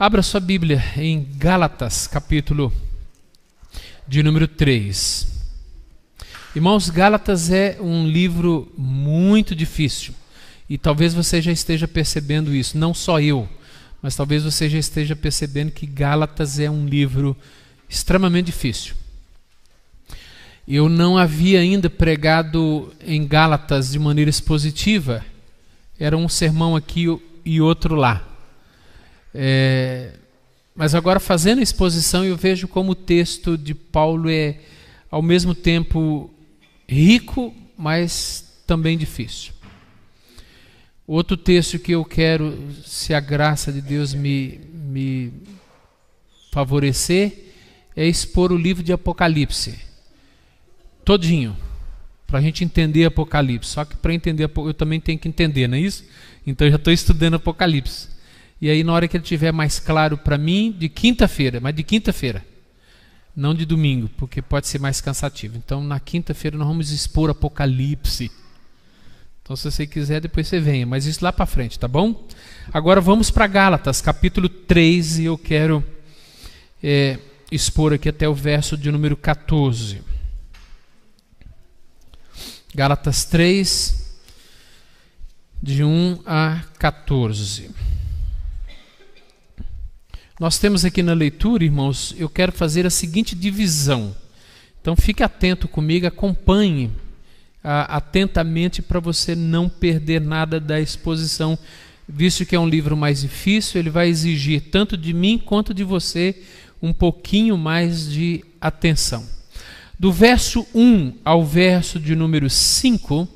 Abra sua Bíblia em Gálatas, capítulo de número 3. Irmãos, Gálatas é um livro muito difícil. E talvez você já esteja percebendo isso, não só eu, mas talvez você já esteja percebendo que Gálatas é um livro extremamente difícil. Eu não havia ainda pregado em Gálatas de maneira expositiva. Era um sermão aqui e outro lá. Mas agora, fazendo a exposição, eu vejo como o texto de Paulo é ao mesmo tempo rico, mas também difícil. Outro texto que eu quero, se a graça de Deus me favorecer, é expor o livro de Apocalipse todinho, para a gente entender Apocalipse. Só que para entender, eu também tenho que entender, não é isso? Então eu já estou estudando Apocalipse. E aí, na hora que ele estiver mais claro para mim, de quinta-feira, mas de quinta-feira, não de domingo, porque pode ser mais cansativo. Então, na quinta-feira, nós vamos expor Apocalipse. Então, se você quiser, depois você venha, mas isso lá para frente, tá bom? Agora vamos para Gálatas, capítulo 3, e eu quero expor aqui até o verso de número 14. Gálatas 3, de 1 a 14. Nós temos aqui na leitura, irmãos, eu quero fazer a seguinte divisão. Então fique atento comigo, acompanhe atentamente para você não perder nada da exposição, visto que é um livro mais difícil, ele vai exigir tanto de mim quanto de você um pouquinho mais de atenção. Do verso 1 ao verso de número 5,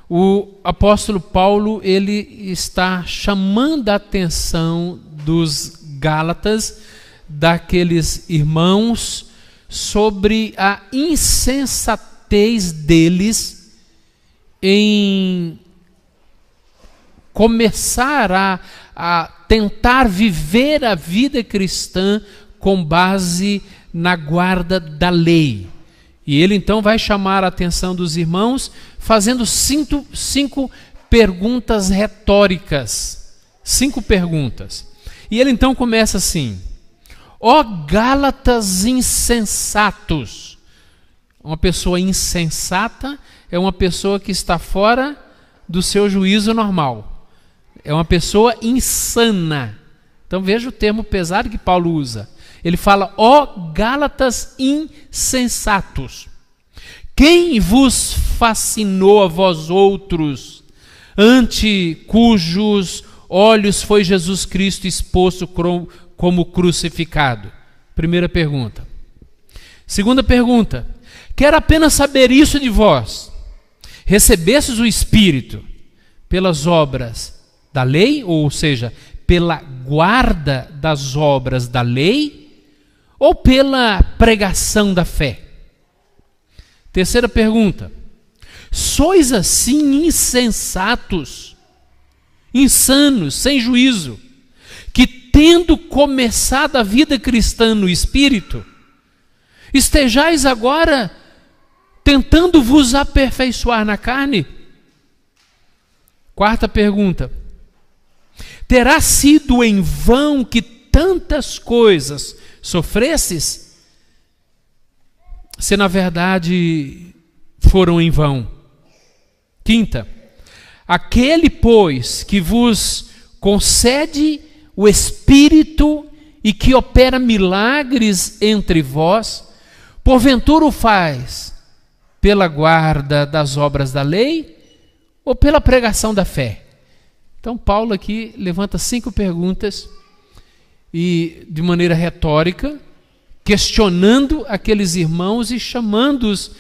o apóstolo Paulo ele está chamando a atenção dos Gálatas, daqueles irmãos, sobre a insensatez deles em começar a tentar viver a vida cristã com base na guarda da lei. E ele então vai chamar a atenção dos irmãos fazendo cinco perguntas retóricas. 5 perguntas. E ele então começa assim: ó Gálatas insensatos. Uma pessoa insensata é uma pessoa que está fora do seu juízo normal. É uma pessoa insana. Então veja o termo pesado que Paulo usa. Ele fala: ó Gálatas insensatos. Quem vos fascinou a vós outros, ante cujos olhos foi Jesus Cristo exposto como crucificado? Primeira pergunta. Segunda pergunta: quero apenas saber isso de vós. Recebestes o Espírito pelas obras da lei, ou seja, pela guarda das obras da lei, ou pela pregação da fé? Terceira pergunta: sois assim insensatos, insanos, sem juízo, que tendo começado a vida cristã no Espírito, estejais agora tentando vos aperfeiçoar na carne? Quarta pergunta: terá sido em vão que tantas coisas sofresses, se na verdade foram em vão? Quinta: aquele, pois, que vos concede o Espírito e que opera milagres entre vós, porventura o faz pela guarda das obras da lei ou pela pregação da fé? Então Paulo aqui levanta 5 perguntas e de maneira retórica, questionando aqueles irmãos e chamando-os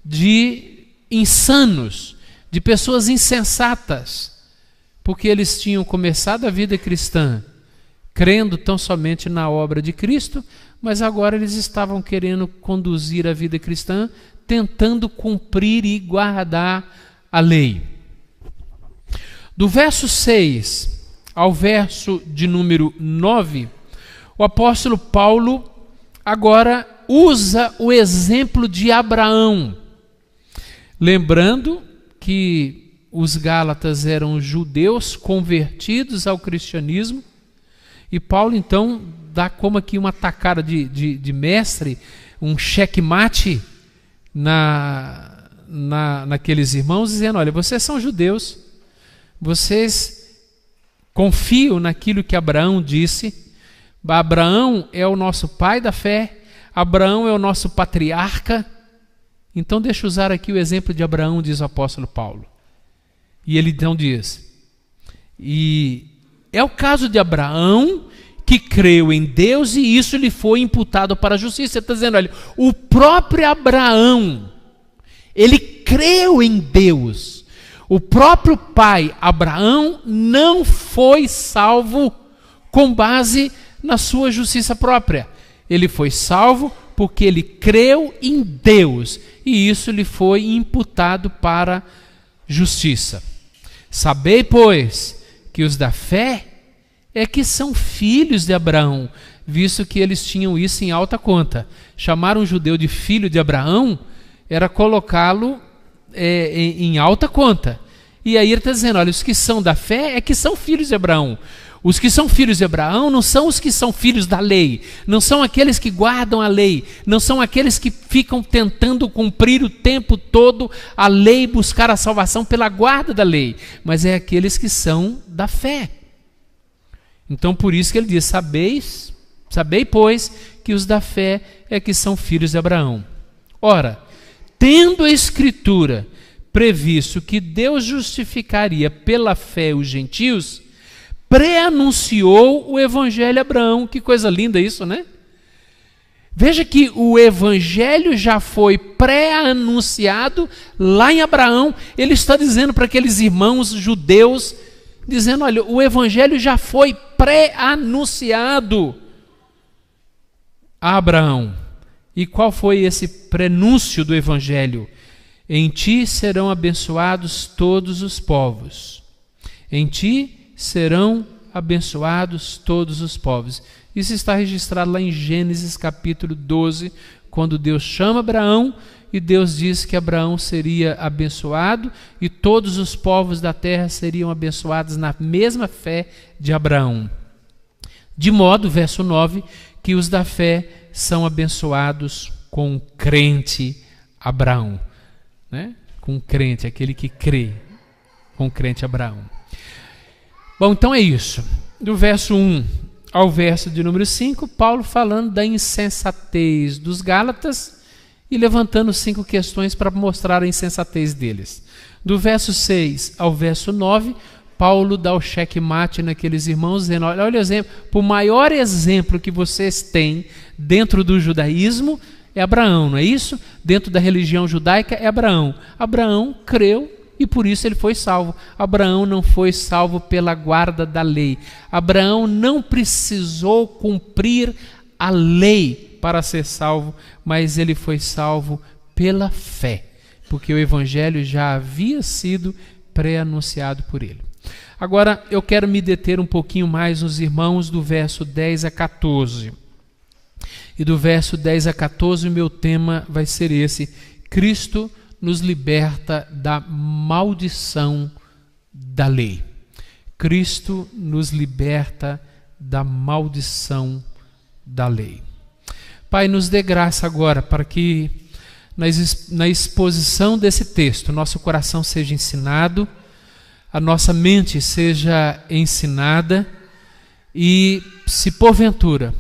de insanos, de pessoas insensatas, porque eles tinham começado a vida cristã crendo tão somente na obra de Cristo, mas agora eles estavam querendo conduzir a vida cristã tentando cumprir e guardar a lei. Do verso 6 ao verso de número 9, o apóstolo Paulo agora usa o exemplo de Abraão, lembrando que os Gálatas eram judeus convertidos ao cristianismo, E Paulo então dá como aqui uma tacada de mestre, um checkmate naqueles irmãos, dizendo: olha, vocês são judeus, vocês confiam naquilo que Abraão disse. Abraão é o nosso pai da fé, Abraão é o nosso patriarca. Então deixa eu usar aqui o exemplo de Abraão, diz o apóstolo Paulo. E ele então diz: e é o caso de Abraão, que creu em Deus e isso lhe foi imputado para a justiça. Ele está dizendo: olha, o próprio Abraão, ele creu em Deus. O próprio pai Abraão não foi salvo com base na sua justiça própria. Ele foi salvo porque ele creu em Deus e isso lhe foi imputado para justiça. Sabei, pois, que os da fé é que são filhos de Abraão, visto que eles tinham isso em alta conta. Chamar um judeu de filho de Abraão era colocá-lo em alta conta. E aí ele está dizendo: olha, os que são da fé é que são filhos de Abraão. Os que são filhos de Abraão não são os que são filhos da lei, não são aqueles que guardam a lei, não são aqueles que ficam tentando cumprir o tempo todo a lei, buscar a salvação pela guarda da lei, mas é aqueles que são da fé. Então por isso que ele diz: sabei, pois, que os da fé é que são filhos de Abraão. Ora, tendo a Escritura previsto que Deus justificaria pela fé os gentios, pré-anunciou o evangelho a Abraão. Que coisa linda isso, né? Veja que o evangelho já foi pré-anunciado lá em Abraão. Ele está dizendo para aqueles irmãos judeus, dizendo: olha, o evangelho já foi pré-anunciado a Abraão. E qual foi esse prenúncio do evangelho? Em ti serão abençoados todos os povos. Em ti serão abençoados todos os povos. Isso está registrado lá em Gênesis capítulo 12, quando Deus chama Abraão e Deus diz que Abraão seria abençoado e todos os povos da terra seriam abençoados na mesma fé de Abraão. De modo, verso 9, que os da fé são abençoados com o crente Abraão, né? Com o crente, aquele que crê, com o crente Abraão. Bom, então é isso. Do verso 1 ao verso de número 5, Paulo falando da insensatez dos Gálatas e levantando 5 questões para mostrar a insensatez deles. Do verso 6 ao verso 9, Paulo dá o checkmate naqueles irmãos, dizendo: olha o exemplo, o maior exemplo que vocês têm dentro do judaísmo é Abraão, não é isso? Dentro da religião judaica é Abraão. Abraão creu e por isso ele foi salvo. Abraão não foi salvo pela guarda da lei. Abraão não precisou cumprir a lei para ser salvo, mas ele foi salvo pela fé, porque o evangelho já havia sido pré-anunciado por ele. Agora eu quero me deter um pouquinho mais nos irmãos do verso 10 a 14. E do verso 10 a 14 o meu tema vai ser esse: Cristo nos liberta da maldição da lei. Cristo nos liberta da maldição da lei. Pai, nos dê graça agora para que na exposição desse texto nosso coração seja ensinado, a nossa mente seja ensinada e, se porventura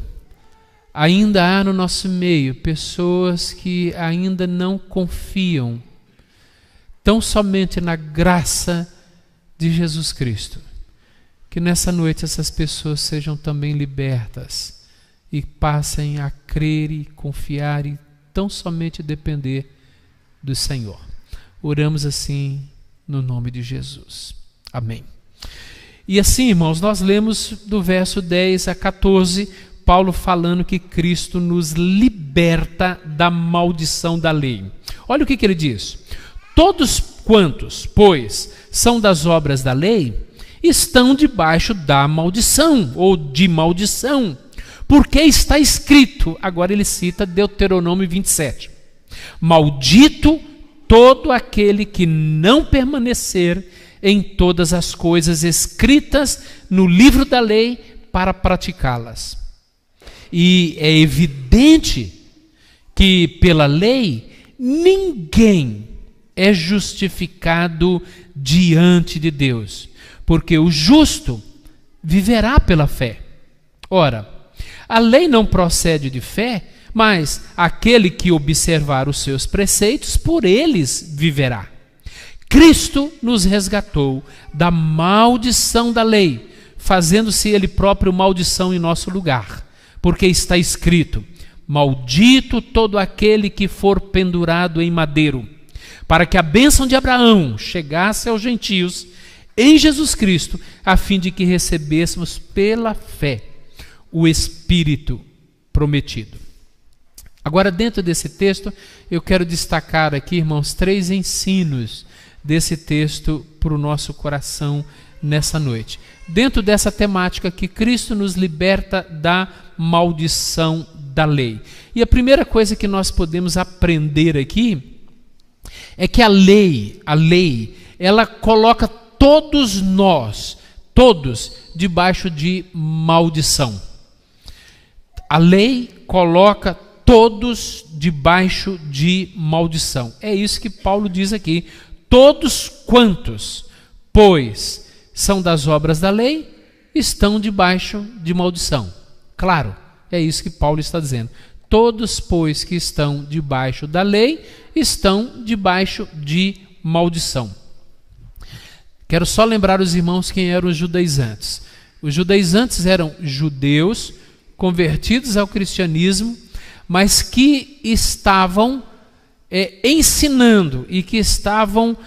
ainda há no nosso meio pessoas que ainda não confiam tão somente na graça de Jesus Cristo, que nessa noite essas pessoas sejam também libertas e passem a crer e confiar e tão somente depender do Senhor. Oramos assim no nome de Jesus. Amém. E assim, irmãos, nós lemos do verso 10 a 14, Paulo falando que Cristo nos liberta da maldição da lei. Olha o que ele diz: todos quantos, pois, são das obras da lei, estão debaixo da maldição, ou de maldição, porque está escrito, agora ele cita Deuteronômio 27, maldito todo aquele que não permanecer em todas as coisas escritas no livro da lei para praticá-las. E é evidente que pela lei ninguém é justificado diante de Deus, porque o justo viverá pela fé. Ora, a lei não procede de fé, mas aquele que observar os seus preceitos, por eles viverá. Cristo nos resgatou da maldição da lei, fazendo-se ele próprio maldição em nosso lugar, porque está escrito: maldito todo aquele que for pendurado em madeiro, para que a bênção de Abraão chegasse aos gentios em Jesus Cristo, a fim de que recebêssemos pela fé o Espírito prometido. Agora, dentro desse texto, eu quero destacar aqui, irmãos, 3 ensinos desse texto para o nosso coração nessa noite. Dentro dessa temática que Cristo nos liberta da maldição da lei. E a primeira coisa que nós podemos aprender aqui é que a lei, ela coloca todos nós, todos, debaixo de maldição. A lei coloca todos debaixo de maldição. É isso que Paulo diz aqui. Todos quantos, pois, são das obras da lei, estão debaixo de maldição. Claro, é isso que Paulo está dizendo. Todos, pois, que estão debaixo da lei, estão debaixo de maldição. Quero só lembrar os irmãos quem eram os judaizantes. Os judaizantes eram judeus convertidos ao cristianismo, mas que estavam ensinando e que estavam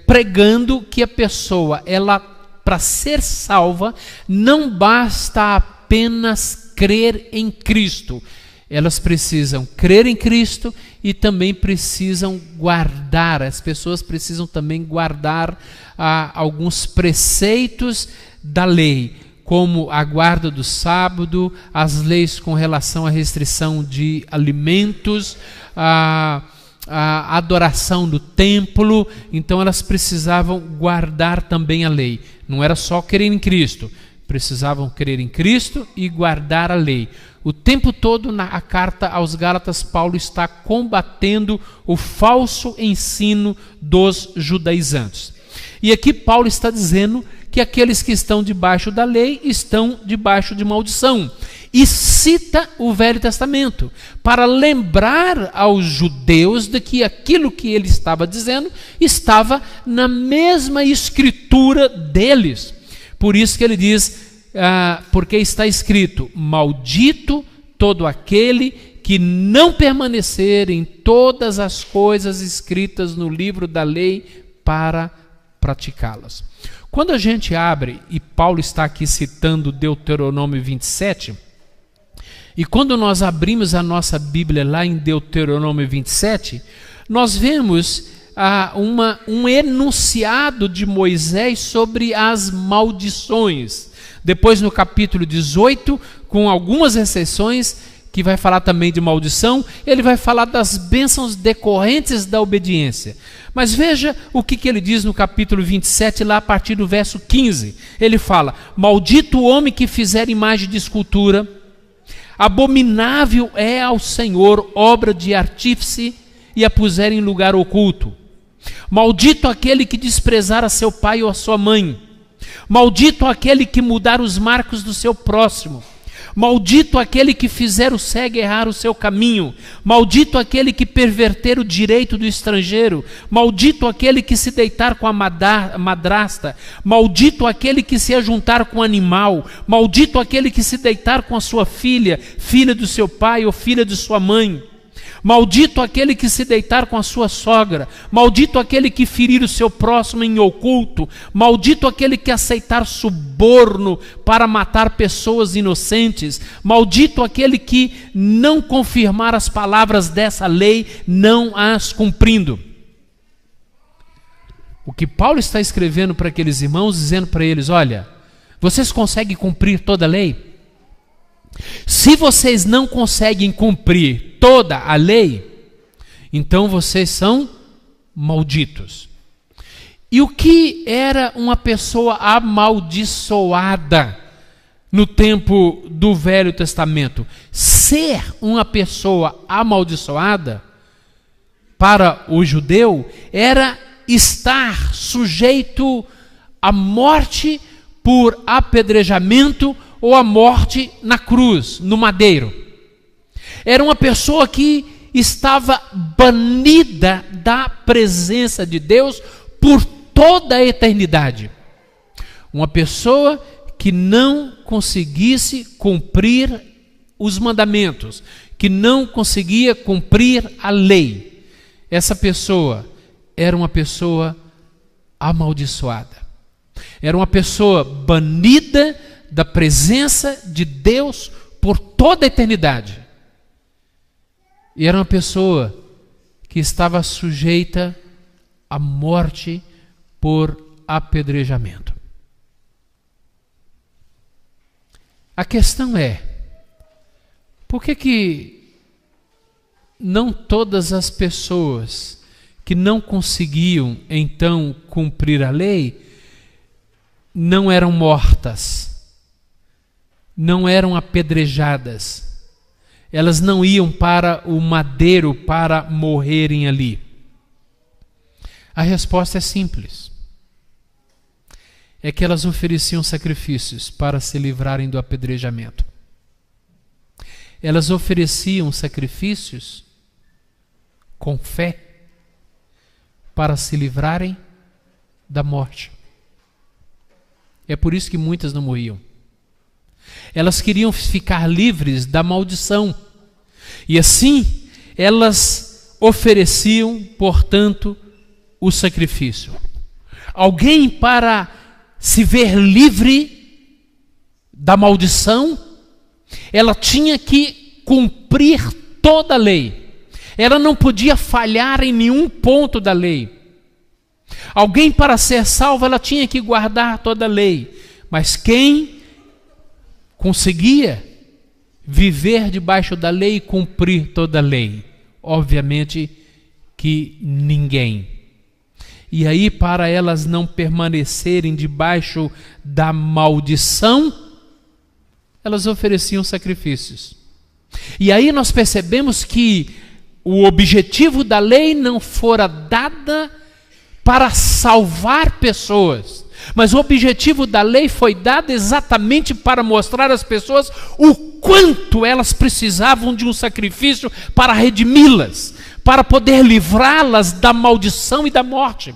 pregando que a pessoa, ela, para ser salva, não basta apenas crer em Cristo. Elas precisam crer em Cristo e também precisam guardar, as pessoas precisam também guardar alguns preceitos da lei, como a guarda do sábado, as leis com relação à restrição de alimentos, a adoração do templo. Então elas precisavam guardar também a lei. Não era só crer em Cristo, precisavam crer em Cristo e guardar a lei. O tempo todo na carta aos Gálatas, Paulo está combatendo o falso ensino dos judaizantes. E aqui Paulo está dizendo que aqueles que estão debaixo da lei estão debaixo de maldição. E cita o Velho Testamento para lembrar aos judeus de que aquilo que ele estava dizendo estava na mesma escritura deles. Por isso que ele diz, porque está escrito: maldito todo aquele que não permanecer em todas as coisas escritas no livro da lei para praticá-las. Quando a gente abre, e Paulo está aqui citando Deuteronômio 27, e quando nós abrimos a nossa Bíblia lá em Deuteronômio 27, nós vemos um enunciado de Moisés sobre as maldições. Depois, no capítulo 18, com algumas exceções, que vai falar também de maldição, ele vai falar das bênçãos decorrentes da obediência. Mas veja o que ele diz no capítulo 27, lá a partir do verso 15. Ele fala: maldito o homem que fizer imagem de escultura, abominável é ao Senhor obra de artífice e a puser em lugar oculto. Maldito aquele que desprezar a seu pai ou a sua mãe. Maldito aquele que mudar os marcos do seu próximo. Maldito aquele que fizer o cego errar o seu caminho. Maldito aquele que perverter o direito do estrangeiro. Maldito aquele que se deitar com a madrasta. Maldito aquele que se ajuntar com o animal. Maldito aquele que se deitar com a sua filha, filha do seu pai ou filha de sua mãe. Maldito aquele que se deitar com a sua sogra. Maldito aquele que ferir o seu próximo em oculto. Maldito aquele que aceitar suborno para matar pessoas inocentes. Maldito aquele que não confirmar as palavras dessa lei, não as cumprindo. O que Paulo está escrevendo para aqueles irmãos, dizendo para eles: olha, vocês conseguem cumprir toda a lei? Se vocês não conseguem cumprir toda a lei, então vocês são malditos. E o que era uma pessoa amaldiçoada no tempo do Velho Testamento, ser uma pessoa amaldiçoada para o judeu era estar sujeito à morte por apedrejamento ou à morte na cruz, no madeiro. Era uma pessoa que estava banida da presença de Deus por toda a eternidade. Uma pessoa que não conseguisse cumprir os mandamentos, que não conseguia cumprir a lei. Essa pessoa era uma pessoa amaldiçoada. Era uma pessoa banida da presença de Deus por toda a eternidade. E era uma pessoa que estava sujeita à morte por apedrejamento. A questão é, por que não todas as pessoas que não conseguiam então cumprir a lei não eram mortas, não eram apedrejadas, elas não iam para o madeiro para morrerem ali? A resposta é simples. É que elas ofereciam sacrifícios para se livrarem do apedrejamento. Elas ofereciam sacrifícios com fé para se livrarem da morte. É por isso que muitas não morriam. Elas queriam ficar livres da maldição. E assim, elas ofereciam, portanto, o sacrifício. Alguém para se ver livre da maldição, ela tinha que cumprir toda a lei. Ela não podia falhar em nenhum ponto da lei. Alguém para ser salvo, ela tinha que guardar toda a lei. Mas quem conseguia viver debaixo da lei e cumprir toda a lei? Obviamente que ninguém. E aí, para elas não permanecerem debaixo da maldição, elas ofereciam sacrifícios. E aí nós percebemos que o objetivo da lei não fora dada para salvar pessoas, mas o objetivo da lei foi dado exatamente para mostrar às pessoas o quanto elas precisavam de um sacrifício para redimi-las, para poder livrá-las da maldição e da morte.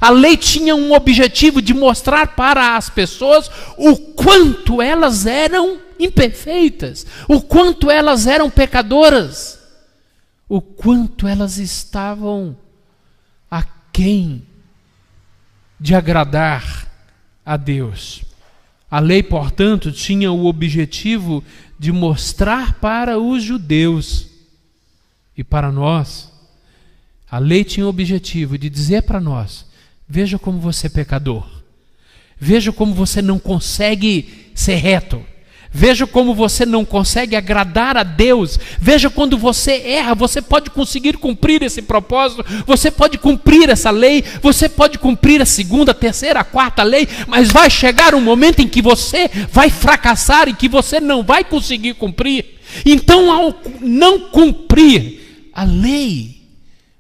A lei tinha um objetivo de mostrar para as pessoas o quanto elas eram imperfeitas, o quanto elas eram pecadoras, o quanto elas estavam aquém de agradar a Deus. A lei, portanto, tinha o objetivo de mostrar para os judeus e para nós. A lei tinha o objetivo de dizer para nós: veja como você é pecador, veja como você não consegue ser reto, veja como você não consegue agradar a Deus, veja quando você erra, você pode conseguir cumprir esse propósito, você pode cumprir essa lei, você pode cumprir a segunda, a terceira, a quarta lei, mas vai chegar um momento em que você vai fracassar, em que você não vai conseguir cumprir. Então, ao não cumprir a lei,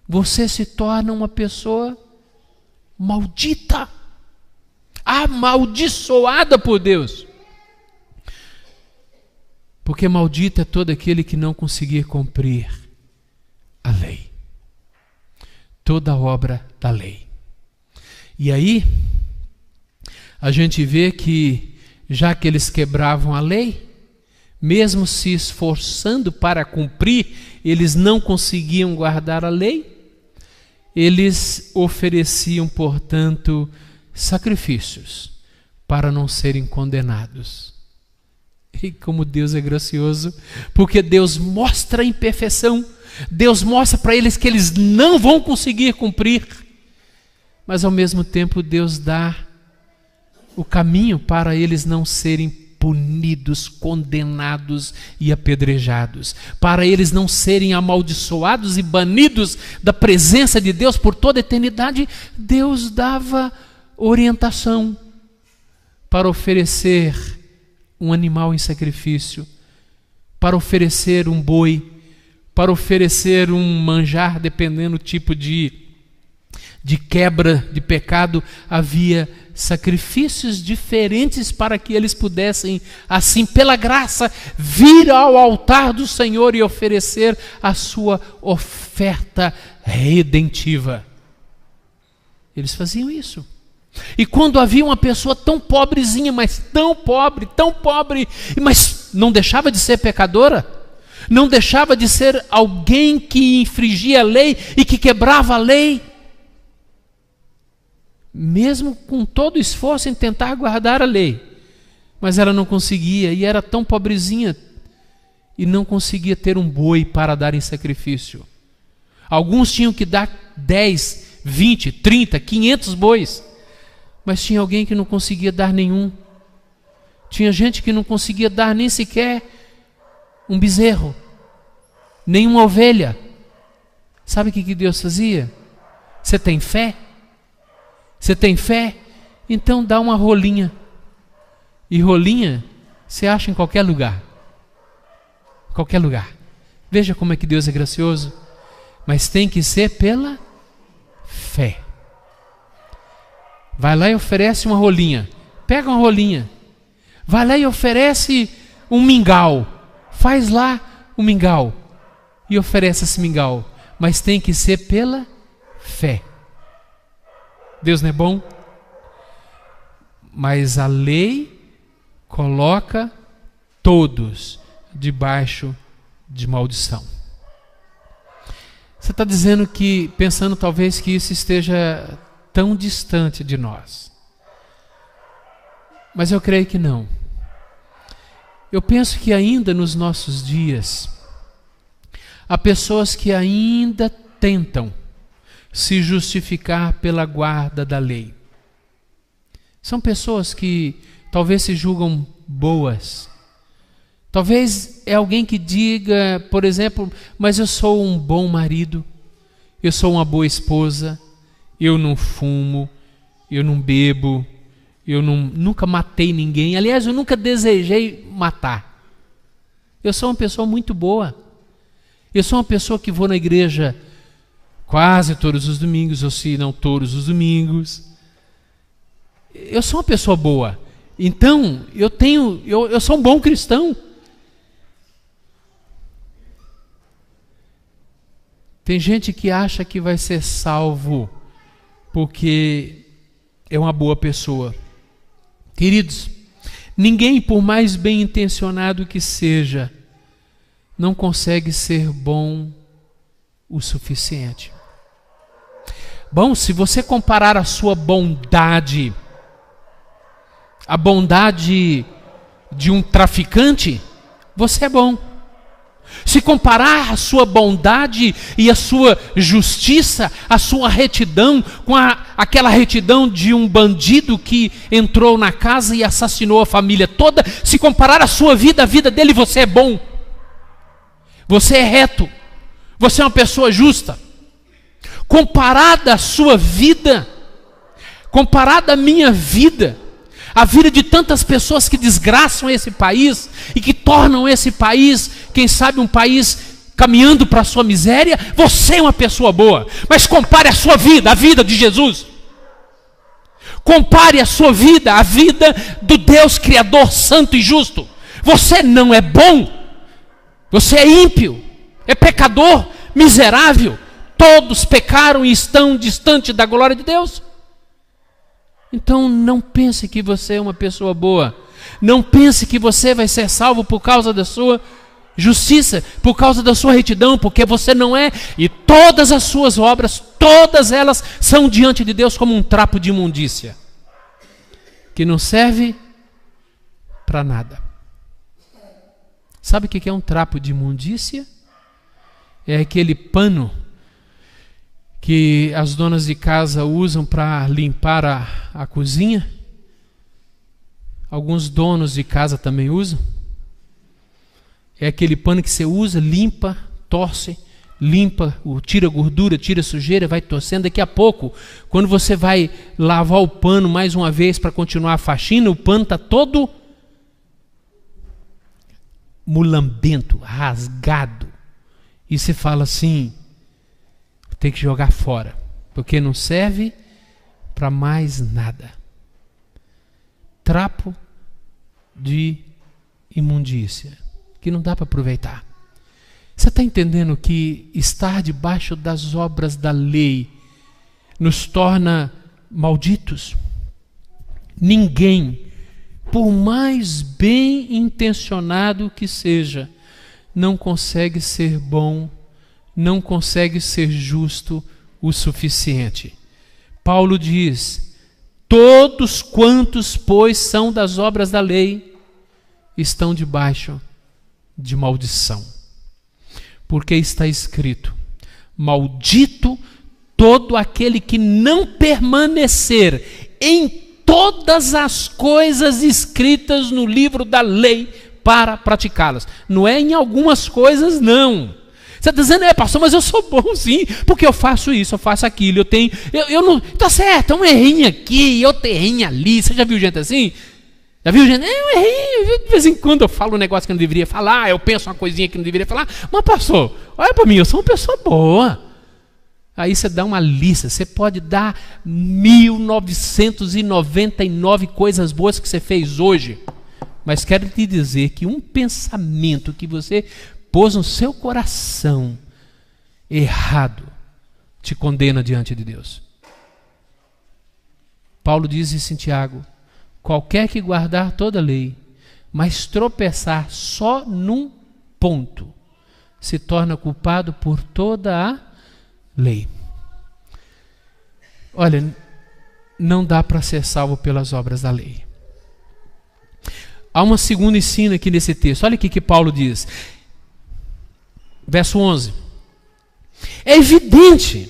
você se torna uma pessoa maldita, amaldiçoada por Deus. Porque maldito é todo aquele que não conseguir cumprir a lei, toda a obra da lei. E aí, a gente vê que, já que eles quebravam a lei, mesmo se esforçando para cumprir, eles não conseguiam guardar a lei, eles ofereciam, portanto, sacrifícios para não serem condenados. E como Deus é gracioso, porque Deus mostra a imperfeição, Deus mostra para eles que eles não vão conseguir cumprir, mas ao mesmo tempo Deus dá o caminho para eles não serem punidos, condenados e apedrejados, para eles não serem amaldiçoados e banidos da presença de Deus por toda a eternidade. Deus dava orientação para oferecer um animal em sacrifício, para oferecer um boi, para oferecer um manjar, dependendo do tipo de quebra de pecado. Havia sacrifícios diferentes para que eles pudessem, assim, pela graça, vir ao altar do Senhor e oferecer a sua oferta redentiva. Eles faziam isso. E quando havia uma pessoa tão pobrezinha, mas tão pobre, mas não deixava de ser pecadora, não deixava de ser alguém que infringia a lei e que quebrava a lei, mesmo com todo o esforço em tentar guardar a lei, mas ela não conseguia, e era tão pobrezinha e não conseguia ter um boi para dar em sacrifício. Alguns tinham que dar 10, 20, 30, 500 bois, mas tinha alguém que não conseguia dar nenhum. Tinha gente que não conseguia dar nem sequer um bezerro, nem uma ovelha. Sabe o que Deus fazia? Você tem fé? Você tem fé? Então dá uma rolinha. E rolinha você acha em qualquer lugar. Qualquer lugar. Veja como é que Deus é gracioso. Mas tem que ser pela fé. Vai lá e oferece uma rolinha. Pega uma rolinha. Vai lá e oferece um mingau. Faz lá um mingau. E oferece esse mingau. Mas tem que ser pela fé. Deus não é bom? Mas a lei coloca todos debaixo de maldição. Você está dizendo que, pensando talvez que isso esteja tão distante de nós. Mas eu creio que não. Eu penso que ainda nos nossos dias, há pessoas que ainda tentam se justificar pela guarda da lei. São pessoas que talvez se julgam boas. Talvez é alguém que diga, por exemplo, mas eu sou um bom marido, eu sou uma boa esposa, eu não fumo, eu não bebo, nunca matei ninguém. Aliás, eu nunca desejei matar. Eu sou uma pessoa muito boa. Eu sou uma pessoa que vou na igreja quase todos os domingos, ou se não todos os domingos. Eu sou uma pessoa boa. Então, eu sou um bom cristão. Tem gente que acha que vai ser salvo porque é uma boa pessoa. Queridos, ninguém, por mais bem intencionado que seja, não consegue ser bom o suficiente. Bom, se você comparar a sua bondade, a bondade de um traficante, você é bom. Se comparar a sua bondade e a sua justiça, a sua retidão, com aquela retidão de um bandido que entrou na casa e assassinou a família toda, se comparar a sua vida, a vida dele, você é bom. Você é reto. Você é uma pessoa justa. Comparada à sua vida, comparada à minha vida, a vida de tantas pessoas que desgraçam esse país e que tornam esse país, quem sabe, um país caminhando para a sua miséria, você é uma pessoa boa. Mas compare a sua vida, a vida de Jesus. Compare a sua vida, a vida do Deus Criador, Santo e Justo. Você não é bom. Você é ímpio, é pecador, miserável. Todos pecaram e estão distante da glória de Deus. Então não pense que você é uma pessoa boa. Não pense que você vai ser salvo por causa da sua justiça, por causa da sua retidão, porque você não é. E todas as suas obras, todas elas são diante de Deus como um trapo de imundícia, que não serve para nada. Sabe o que é um trapo de imundícia? É aquele pano que as donas de casa usam para limpar a cozinha. Alguns donos de casa também usam. É aquele pano que você usa, limpa, torce, limpa, tira gordura, tira sujeira, vai torcendo. Daqui a pouco, quando você vai lavar o pano mais uma vez para continuar a faxina, o pano está todo mulambento, rasgado, e você fala assim, tem que jogar fora, porque não serve para mais nada. Trapo de imundícia, que não dá para aproveitar. Você está entendendo que estar debaixo das obras da lei nos torna malditos? Ninguém, por mais bem intencionado que seja, não consegue ser bom, não consegue ser justo o suficiente. Paulo diz: todos quantos, pois, são das obras da lei, estão debaixo de maldição. Porque está escrito: maldito todo aquele que não permanecer em todas as coisas escritas no livro da lei para praticá-las. Não é em algumas coisas, não. Você está dizendo, pastor, mas eu sou bom sim, porque eu faço isso, eu faço aquilo, eu não, tá certo, um errinho aqui, outro errinho ali. Você já viu gente assim? Já viu gente? Um errinho, de vez em quando eu falo um negócio que eu não deveria falar, eu penso uma coisinha que não deveria falar, mas pastor, olha para mim, eu sou uma pessoa boa. Aí você dá uma lista, você pode dar 1999 coisas boas que você fez hoje, mas quero te dizer que um pensamento que você pôs no seu coração errado te condena diante de Deus. Paulo diz isso em Tiago: qualquer que guardar toda a lei, mas tropeçar só num ponto, se torna culpado por toda a lei. Olha, não dá para ser salvo pelas obras da lei. Há uma segunda ensino aqui nesse texto. Olha o que Paulo diz. Verso 11. É evidente.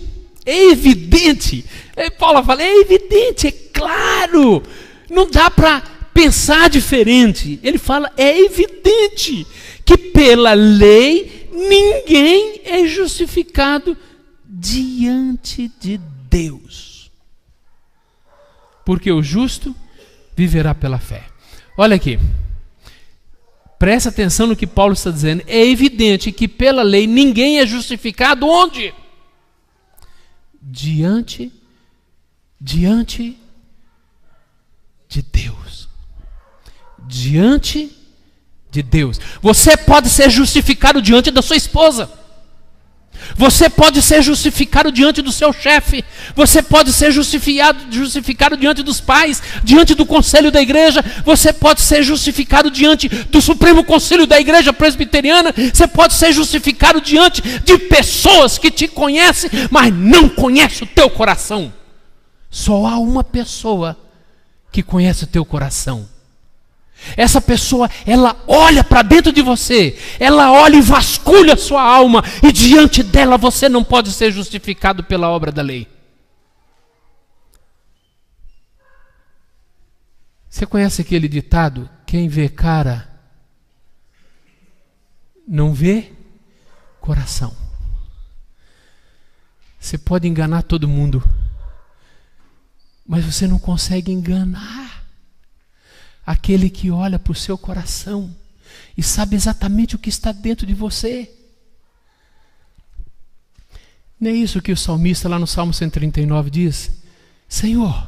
Paulo fala, é evidente, é claro. Não dá para pensar diferente. Ele fala, é evidente que pela lei ninguém é justificado diante de Deus. Porque o justo viverá pela fé. Olha aqui. Presta atenção no que Paulo está dizendo. É evidente que pela lei ninguém é justificado onde? Diante de Deus. Diante de Deus. Você pode ser justificado diante da sua esposa. Você pode ser justificado diante do seu chefe. Você pode ser justificado diante dos pais, diante do conselho da igreja. Você pode ser justificado diante do Supremo Conselho da Igreja Presbiteriana. Você pode ser justificado diante de pessoas que te conhecem, mas não conhecem o teu coração. Só há uma pessoa que conhece o teu coração. Essa pessoa, ela olha para dentro de você, ela olha e vasculha a sua alma, e diante dela você não pode ser justificado pela obra da lei. Você conhece aquele ditado? Quem vê cara não vê coração. Você pode enganar todo mundo, mas você não consegue enganar aquele que olha para o seu coração e sabe exatamente o que está dentro de você. Não é isso que o salmista lá no Salmo 139 diz? Senhor,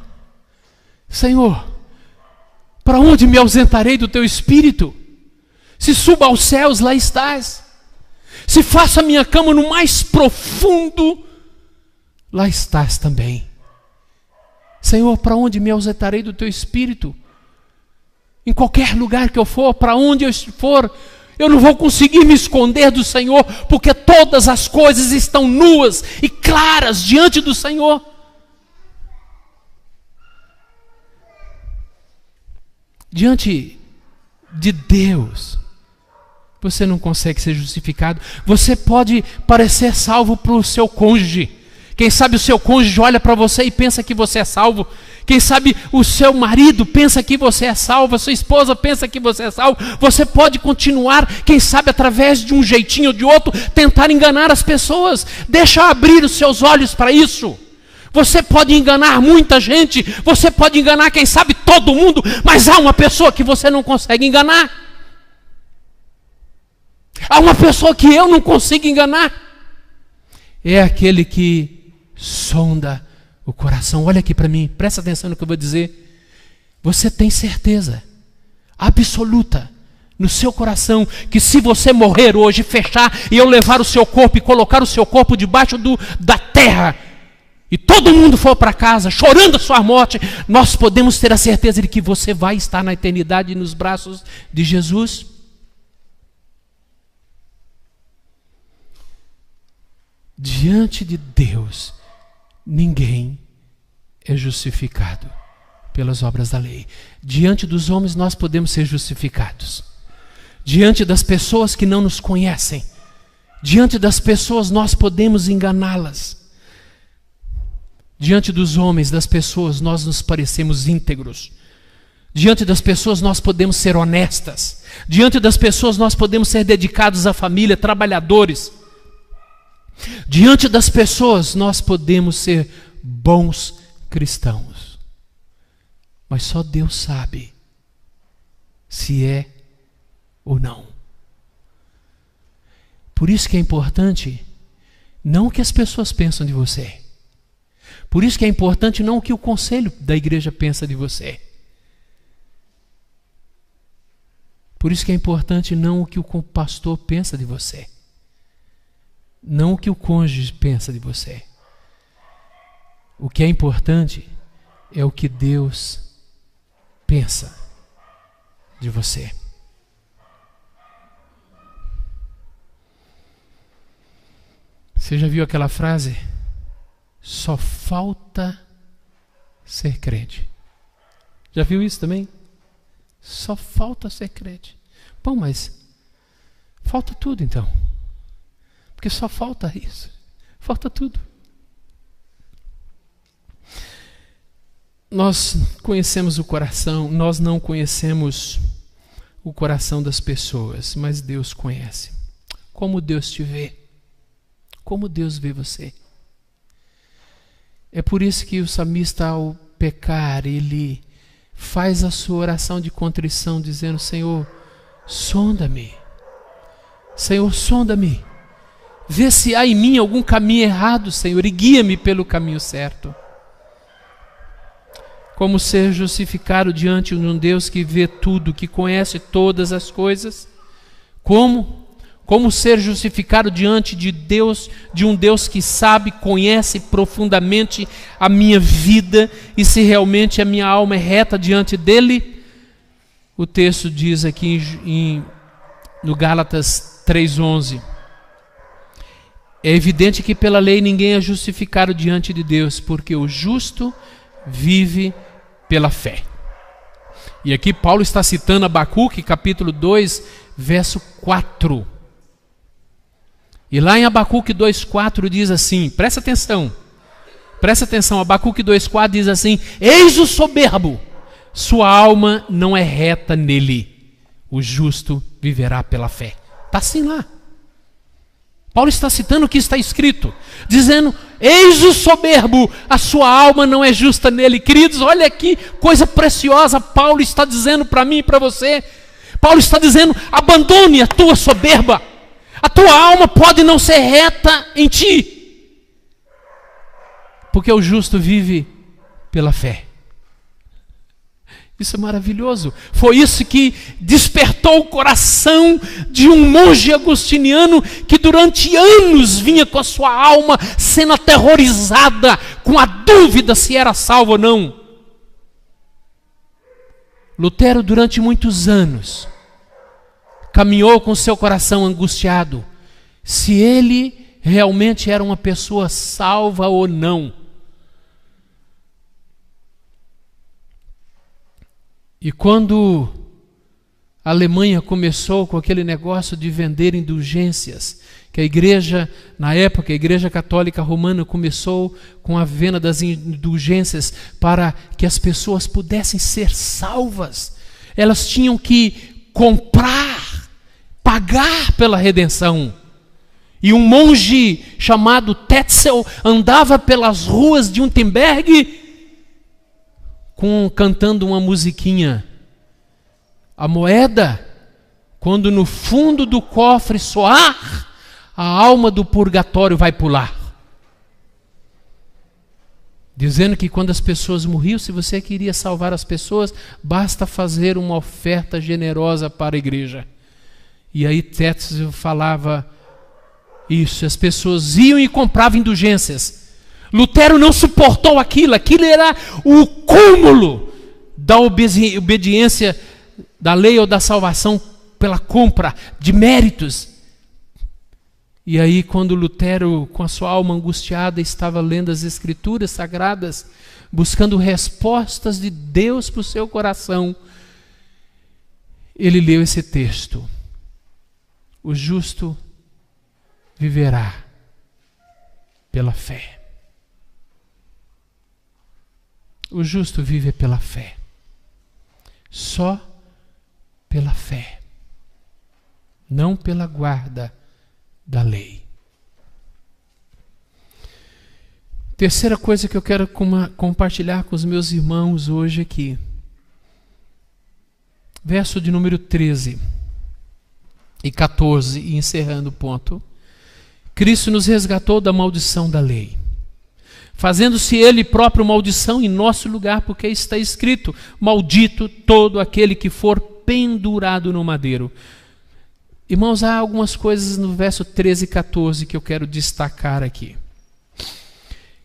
para onde me ausentarei do teu espírito? Se suba aos céus, lá estás. Se faço a minha cama no mais profundo, lá estás também. Senhor, para onde me ausentarei do teu espírito? Em qualquer lugar que eu for, para onde eu for, eu não vou conseguir me esconder do Senhor, porque todas as coisas estão nuas e claras diante do Senhor. Diante de Deus, você não consegue ser justificado. Você pode parecer salvo para o seu cônjuge. Quem sabe o seu cônjuge olha para você e pensa que você é salvo. Quem sabe o seu marido pensa que você é salvo, a sua esposa pensa que você é salvo. Você pode continuar, quem sabe através de um jeitinho ou de outro, tentar enganar as pessoas. Deixa eu abrir os seus olhos para isso. Você pode enganar muita gente, você pode enganar quem sabe todo mundo, mas há uma pessoa que você não consegue enganar. Há uma pessoa que eu não consigo enganar. É aquele que sonda o coração. Olha aqui para mim, presta atenção no que eu vou dizer. Você tem certeza absoluta no seu coração que se você morrer hoje, fechar e eu levar o seu corpo e colocar o seu corpo debaixo da terra e todo mundo for para casa chorando a sua morte, nós podemos ter a certeza de que você vai estar na eternidade nos braços de Jesus? Diante de Deus, ninguém é justificado pelas obras da lei. Diante dos homens nós podemos ser justificados. Diante das pessoas que não nos conhecem, diante das pessoas nós podemos enganá-las. Diante dos homens, das pessoas, nós nos parecemos íntegros. Diante das pessoas nós podemos ser honestas. Diante das pessoas nós podemos ser dedicados à família, trabalhadores. Diante das pessoas nós podemos ser bons cristãos. Mas só Deus sabe se é ou não. Por isso que é importante não o que as pessoas pensam de você. Por isso que é importante não o que o conselho da igreja pensa de você. Por isso que é importante não o que o pastor pensa de você. Não o que o cônjuge pensa de você. O que é importante é o que Deus pensa de você. Você já viu aquela frase? Só falta ser crente. Já viu isso também? Só falta ser crente. Bom, mas falta tudo então. Porque só falta isso. Falta tudo. Nós conhecemos o coração, nós não conhecemos o coração das pessoas, mas Deus conhece. Como Deus te vê. Como Deus vê você. É por isso que o salmista, ao pecar, ele faz a sua oração de contrição, dizendo: Senhor, sonda-me. Senhor, sonda-me. Vê se há em mim algum caminho errado, Senhor, e guia-me pelo caminho certo. Como ser justificado diante de um Deus que vê tudo, que conhece todas as coisas? Como ser justificado diante de Deus, de um Deus que sabe, conhece profundamente a minha vida e se realmente a minha alma é reta diante dele? O texto diz aqui no Gálatas 3:11. É evidente que pela lei ninguém é justificado diante de Deus, porque o justo vive pela fé. E aqui Paulo está citando Abacuque, capítulo 2, verso 4. E lá em Abacuque 2,4 diz assim, presta atenção, Abacuque 2,4 diz assim: eis o soberbo, sua alma não é reta nele, o justo viverá pela fé. Está assim lá. Paulo está citando o que está escrito, dizendo: eis o soberbo, a sua alma não é justa nele. Queridos, olha aqui, coisa preciosa Paulo está dizendo para mim e para você. Paulo está dizendo: abandone a tua soberba. A tua alma pode não ser reta em ti, porque o justo vive pela fé. Isso é maravilhoso. Foi isso que despertou o coração de um monge agostiniano que durante anos vinha com a sua alma sendo aterrorizada com a dúvida se era salvo ou não. Lutero, durante muitos anos, caminhou com seu coração angustiado se ele realmente era uma pessoa salva ou não. E quando a Alemanha começou com aquele negócio de vender indulgências, que a igreja, na época, a Igreja Católica Romana começou com a venda das indulgências para que as pessoas pudessem ser salvas. Elas tinham que comprar, pagar pela redenção. E um monge chamado Tetzel andava pelas ruas de Wittenberg cantando uma musiquinha. A moeda quando no fundo do cofre soar, a alma do purgatório vai pular. Dizendo que quando as pessoas morriam, se você queria salvar as pessoas, basta fazer uma oferta generosa para a igreja. E aí Técio falava isso, as pessoas iam e compravam indulgências. Lutero não suportou aquilo era o cúmulo da obediência da lei ou da salvação pela compra de méritos. E aí, quando Lutero, com a sua alma angustiada, estava lendo as Escrituras Sagradas, buscando respostas de Deus para o seu coração, ele leu esse texto: o justo viverá pela fé. O justo vive pela fé. Só pela fé. Não pela guarda da lei. Terceira coisa que eu quero compartilhar com os meus irmãos hoje aqui. Verso de número 13 e 14, e encerrando o ponto. Cristo nos resgatou da maldição da lei, fazendo-se Ele próprio maldição em nosso lugar, porque está escrito: maldito todo aquele que for pendurado no madeiro. Irmãos, há algumas coisas no verso 13 e 14 que eu quero destacar aqui.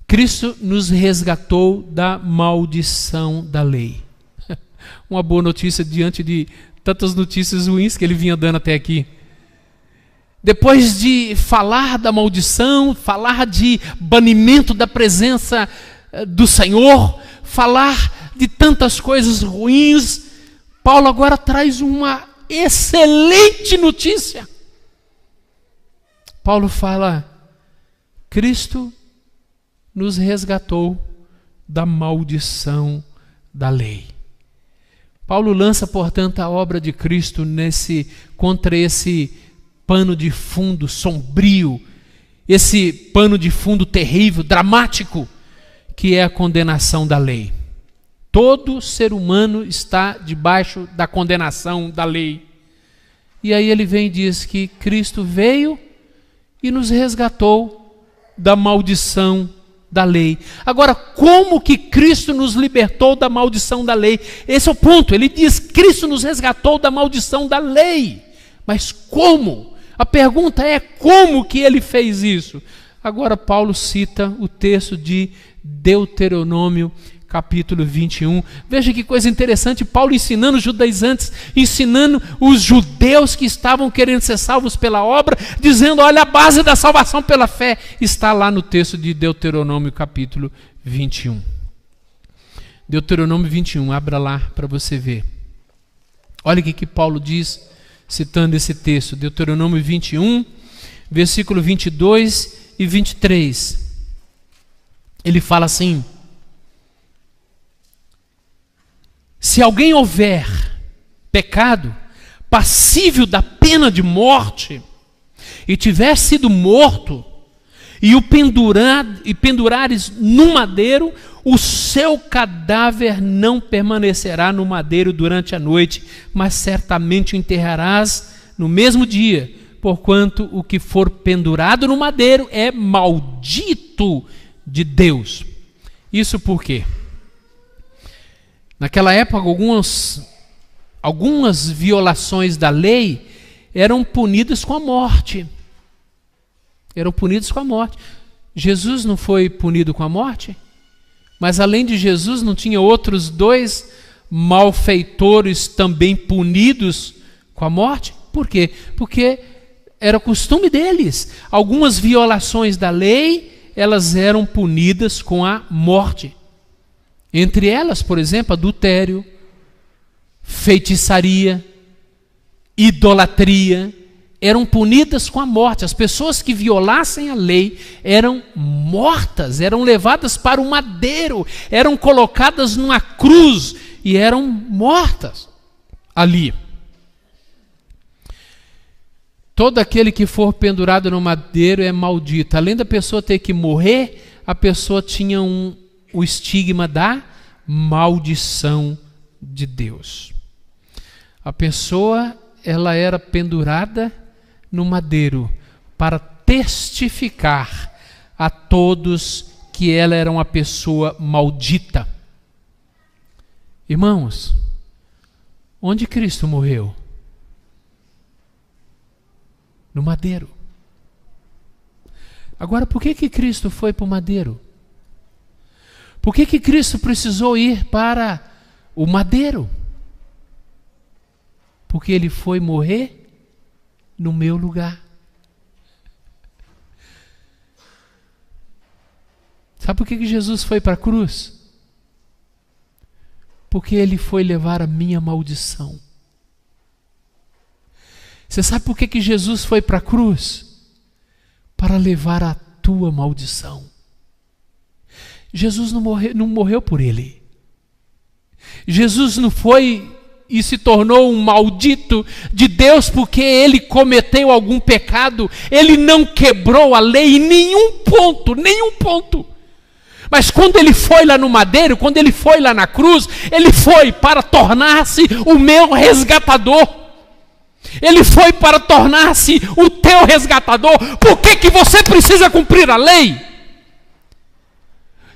Cristo nos resgatou da maldição da lei. Uma boa notícia diante de tantas notícias ruins que ele vinha dando até aqui. Depois de falar da maldição, falar de banimento da presença do Senhor, falar de tantas coisas ruins, Paulo agora traz uma excelente notícia. Paulo fala: Cristo nos resgatou da maldição da lei. Paulo lança, portanto, a obra de Cristo contra esse pano de fundo sombrio, esse pano de fundo terrível, dramático, que é a condenação da lei. Todo ser humano está debaixo da condenação da lei. E aí ele vem e diz que Cristo veio e nos resgatou da maldição da lei. Agora, como que Cristo nos libertou da maldição da lei? Esse é o ponto. Ele diz: Cristo nos resgatou da maldição da lei. Mas como? A pergunta é: como que ele fez isso? Agora Paulo cita o texto de Deuteronômio capítulo 21. Veja que coisa interessante, Paulo ensinando os judaizantes, ensinando os judeus que estavam querendo ser salvos pela obra, dizendo: olha, a base da salvação pela fé está lá no texto de Deuteronômio capítulo 21. Deuteronômio 21, abra lá para você ver. Olha o que Paulo diz, citando esse texto, Deuteronômio 21, versículo 22 e 23. Ele fala assim: se alguém houver pecado passível da pena de morte e tiver sido morto e o pendurares no madeiro, o seu cadáver não permanecerá no madeiro durante a noite, mas certamente o enterrarás no mesmo dia, porquanto o que for pendurado no madeiro é maldito de Deus. Isso por quê? Naquela época, algumas violações da lei eram punidas com a morte. Eram punidas com a morte. Jesus não foi punido com a morte? Mas além de Jesus, não tinha outros 2 malfeitores também punidos com a morte? Por quê? Porque era costume deles. Algumas violações da lei, elas eram punidas com a morte. Entre elas, por exemplo, adultério, feitiçaria, idolatria, eram punidas com a morte. As pessoas que violassem a lei eram mortas, eram levadas para o madeiro, eram colocadas numa cruz e eram mortas ali. Todo aquele que for pendurado no madeiro é maldito. Além da pessoa ter que morrer, a pessoa tinha o estigma da maldição de Deus. A pessoa ela era pendurada no madeiro para testificar a todos que ela era uma pessoa maldita. Irmãos, onde Cristo morreu? No madeiro. Agora, por que Cristo foi para o madeiro? Por que Cristo precisou ir para o madeiro? Porque ele foi morrer no meu lugar. Sabe por que Jesus foi para a cruz? Porque ele foi levar a minha maldição. Você sabe por que Jesus foi para a cruz? Para levar a tua maldição. Jesus não morreu por ele. Jesus não foi e se tornou um maldito de Deus porque ele cometeu algum pecado. Ele não quebrou a lei em nenhum ponto. Mas quando ele foi lá no madeiro, quando ele foi lá na cruz, ele foi para tornar-se o meu resgatador. Ele foi para tornar-se o teu resgatador. Por que você precisa cumprir a lei?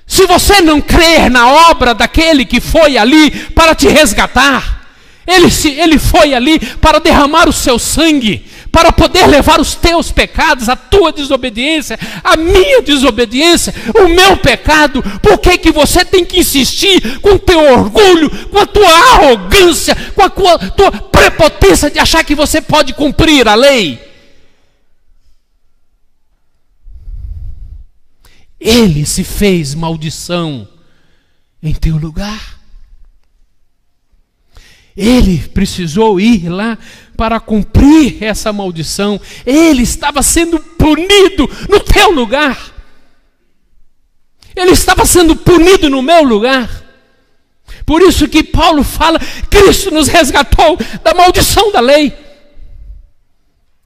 Se você não crer na obra daquele que foi ali para te resgatar, ele foi ali para derramar o seu sangue, para poder levar os teus pecados, a tua desobediência, a minha desobediência, o meu pecado. Por que você tem que insistir com o teu orgulho, com a tua arrogância, com a tua prepotência de achar que você pode cumprir a lei? Ele se fez maldição em teu lugar. Ele precisou ir lá para cumprir essa maldição. Ele estava sendo punido no teu lugar. Ele estava sendo punido no meu lugar. Por isso que Paulo fala, Cristo nos resgatou da maldição da lei.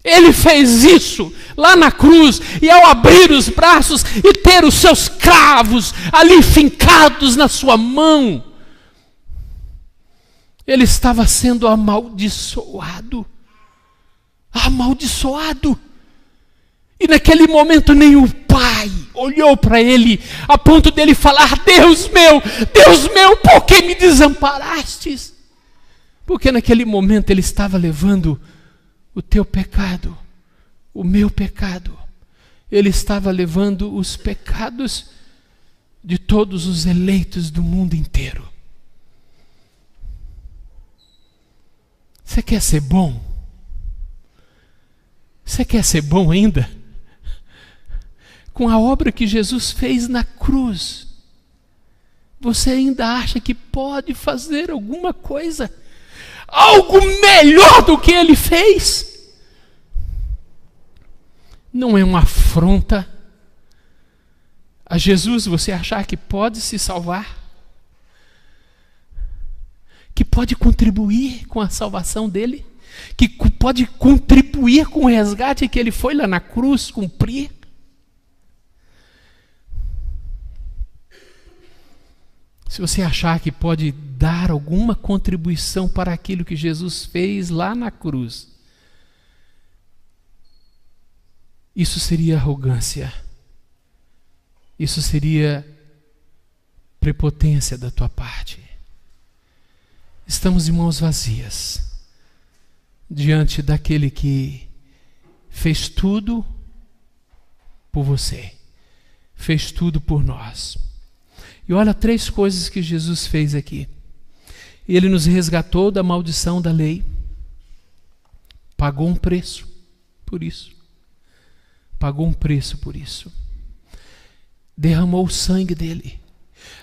Ele fez isso lá na cruz, e ao abrir os braços e ter os seus cravos ali fincados na sua mão, ele estava sendo amaldiçoado. E naquele momento nem o Pai olhou para ele, a ponto dele falar, Deus meu, por que me desamparastes? Porque naquele momento ele estava levando o teu pecado, o meu pecado. Ele estava levando os pecados de todos os eleitos do mundo inteiro. Você quer ser bom? Você quer ser bom ainda? Com a obra que Jesus fez na cruz, você ainda acha que pode fazer alguma coisa? Algo melhor do que ele fez? Não é uma afronta a Jesus você achar que pode se salvar? Que pode contribuir com a salvação dele? Que pode contribuir com o resgate que ele foi lá na cruz cumprir? Se você achar que pode dar alguma contribuição para aquilo que Jesus fez lá na cruz, isso seria arrogância. Isso seria prepotência da tua parte. Estamos de mãos vazias diante daquele que fez tudo por você, fez tudo por nós. E olha 3 coisas que Jesus fez aqui. Ele nos resgatou da maldição da lei, pagou um preço por isso, derramou o sangue dele.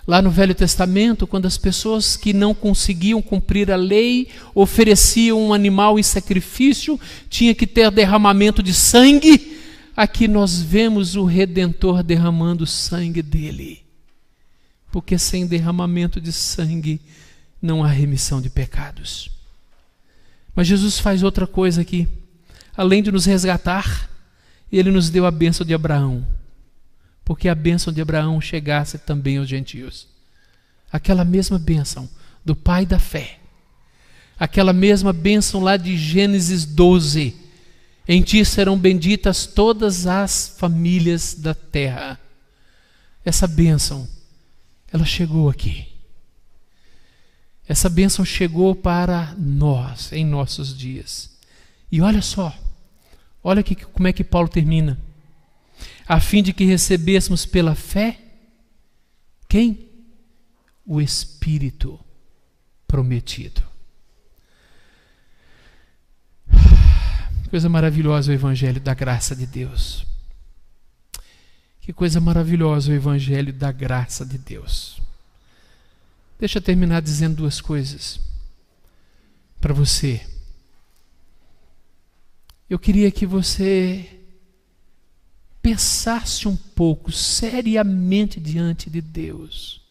Lá no Velho Testamento, quando as pessoas que não conseguiam cumprir a lei ofereciam um animal em sacrifício, tinha que ter derramamento de sangue. Aqui nós vemos o Redentor derramando o sangue dele. Porque sem derramamento de sangue não há remissão de pecados. Mas Jesus faz outra coisa aqui. Além de nos resgatar, ele nos deu a bênção de Abraão. Porque a bênção de Abraão chegasse também aos gentios. Aquela mesma bênção do pai da fé. Aquela mesma bênção lá de Gênesis 12. Em ti serão benditas todas as famílias da terra. Essa bênção, ela chegou aqui. Essa bênção chegou para nós, em nossos dias. E olha só, olha aqui como é que Paulo termina. A fim de que recebêssemos pela fé, quem? O Espírito prometido. Coisa maravilhosa o Evangelho da graça de Deus. Que coisa maravilhosa o Evangelho da graça de Deus. Deixa eu terminar dizendo duas coisas para você. Eu queria que você pensasse um pouco seriamente diante de Deus.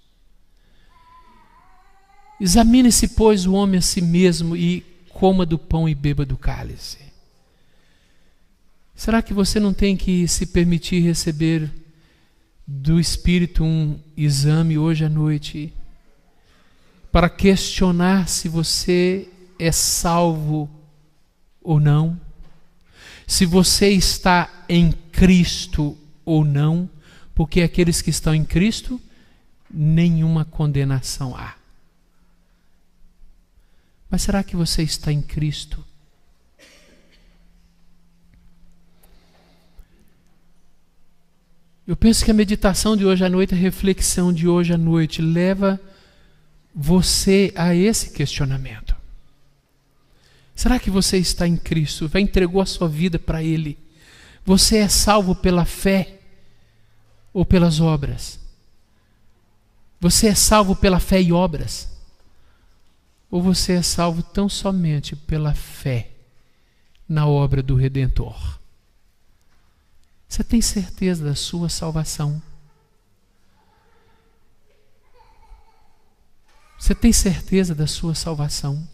Examine-se, pois, o homem a si mesmo e coma do pão e beba do cálice. Será que você não tem que se permitir receber do Espírito um exame hoje à noite para questionar se você é salvo ou não? Se você está em Cristo ou não? Porque aqueles que estão em Cristo, nenhuma condenação há. Mas será que você está em Cristo? Eu penso que a meditação de hoje à noite, a reflexão de hoje à noite, leva você a esse questionamento. Será que você está em Cristo? Já entregou a sua vida para Ele? Você é salvo pela fé ou pelas obras? Você é salvo pela fé e obras? Ou você é salvo tão somente pela fé na obra do Redentor? Você tem certeza da sua salvação? Você tem certeza da sua salvação?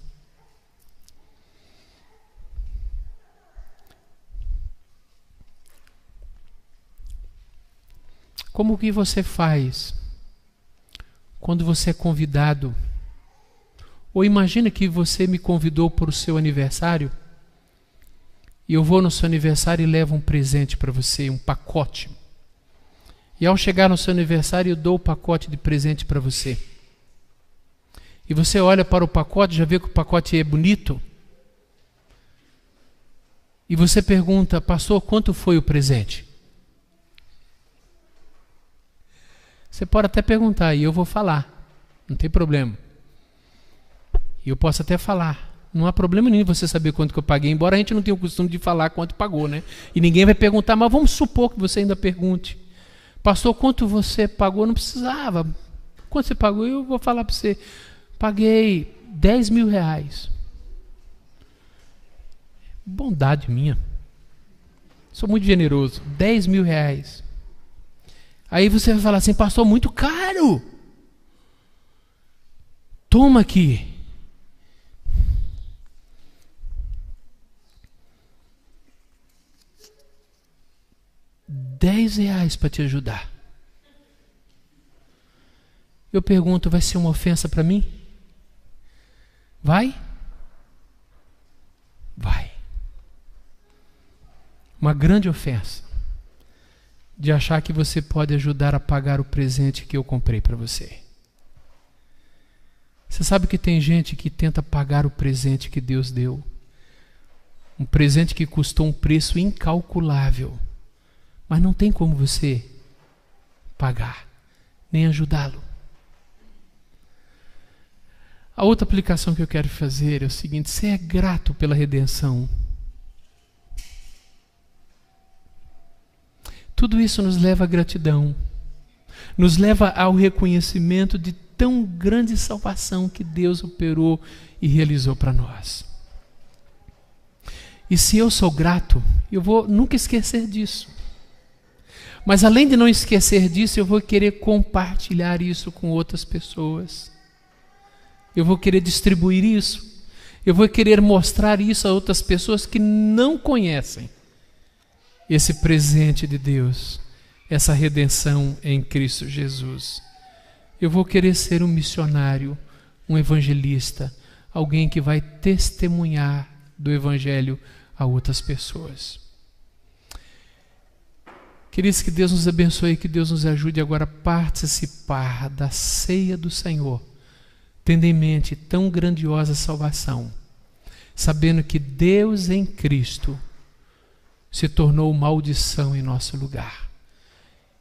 Como que você faz quando você é convidado? Ou imagina que você me convidou para o seu aniversário e eu vou no seu aniversário e levo um presente para você, um pacote. E ao chegar no seu aniversário eu dou o pacote de presente para você. E você olha para o pacote, já vê que o pacote é bonito? E você pergunta, pastor, quanto foi o presente? Você pode até perguntar e eu vou falar, não tem problema. E eu posso até falar. Não há problema nenhum você saber quanto que eu paguei, embora a gente não tenha o costume de falar quanto pagou, né? E ninguém vai perguntar, mas vamos supor que você ainda pergunte. Pastor, quanto você pagou? Não precisava. Quanto você pagou? Eu vou falar para você. Paguei 10 mil reais. Bondade minha. Sou muito generoso. 10 mil reais. Aí você vai falar assim, pastor, muito caro. Toma aqui. R$10 para te ajudar. Eu pergunto, vai ser uma ofensa para mim? Vai? Vai. Uma grande ofensa de achar que você pode ajudar a pagar o presente que eu comprei para você. Você sabe que tem gente que tenta pagar o presente que Deus deu. Um presente que custou um preço incalculável. Mas não tem como você pagar, nem ajudá-lo. A outra aplicação que eu quero fazer é o seguinte: você é grato pela redenção. Tudo isso nos leva à gratidão, nos leva ao reconhecimento de tão grande salvação que Deus operou e realizou para nós. E se eu sou grato, eu vou nunca esquecer disso. Mas além de não esquecer disso, eu vou querer compartilhar isso com outras pessoas. Eu vou querer distribuir isso. Eu vou querer mostrar isso a outras pessoas que não conhecem esse presente de Deus, essa redenção em Cristo Jesus. Eu vou querer ser um missionário, um evangelista, alguém que vai testemunhar do Evangelho a outras pessoas. Queridos, que Deus nos abençoe, que Deus nos ajude agora a participar da ceia do Senhor, tendo em mente tão grandiosa salvação, sabendo que Deus em Cristo se tornou maldição em nosso lugar.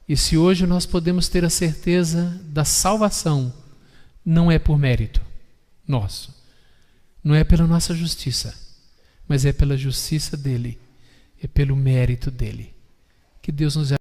E se hoje nós podemos ter a certeza da salvação, não é por mérito nosso, não é pela nossa justiça, mas é pela justiça dele, é pelo mérito dele. Que Deus nos